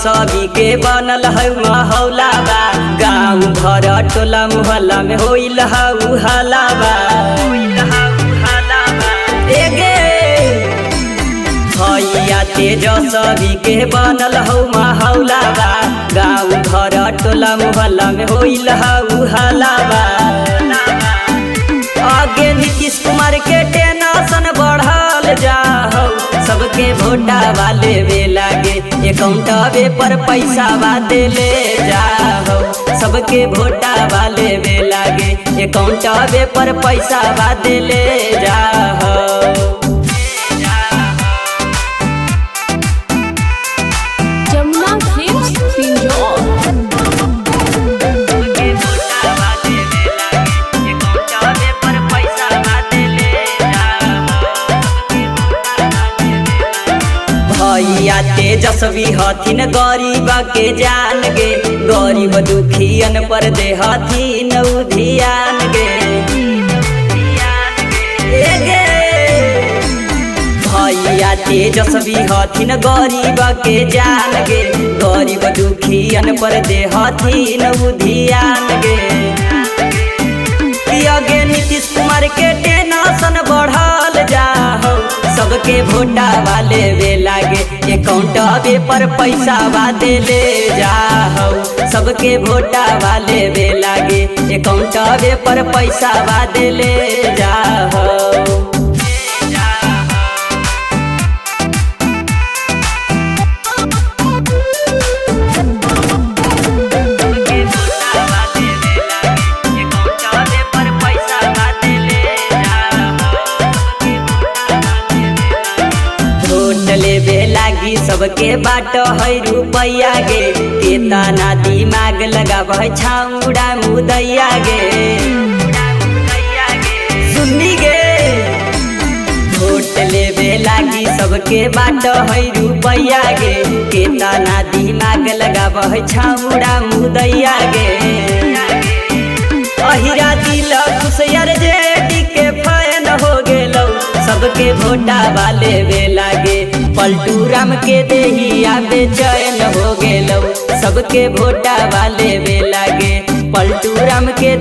जसवी के बनल है महौलाबा। गाँव घर टोला मोहल्ला में होइल हऊ हलाबा। भैया तेजस्वी के बनल हौ महौलाबा। गाँव घर टोला मोहल्ला में होइल हऊ हलाबा। आगे नीतीश कुमार के टेंशन बढ़ल जाओ। सबके वोटा वाले वे लागे अकाउंटवे पर पैसा वादे ले जाओ। सबके वोटा वाले वे लागे अकाउंटवे पर पैसा वादे ले जाओ। भैया तेजस्वी हथिन गरीब के जान गे। गरीब दुखियन पर दे हथिन ध्यान गे। भैया तेजस्वी हथिन गरीब के जान गे। गरीब दुखियन पर दे हथिन ध्यान गे। आगे नीतीश कुमार के टेंशन बढ़ल जाओ। सबके वोटा वाले वे लागे अकाउंटवे पर पैसा वादे ले जाओ। सबके वोटा वाले वे लागे अकाउंटवे पर पैसा वादे ले जाओ। लेबे लागी सबके बाट है रुपैया गे। केतना दिमाग लगाब है छाउड़ा मुदैया गे। सुनी गे वोट लेबे लागी सबके बाट है रुपैया गे। केतना दिमाग लगाब है छाउड़ा मुदैया गे। अहिरा दिल खुशियार जेडी के फैन हो गेलौ। सबके वोटा वाले वे लागे पलटू राम के देहिया बेचैन हो गेलौ। सबके वोटा वाले वे लागे पलटू राम के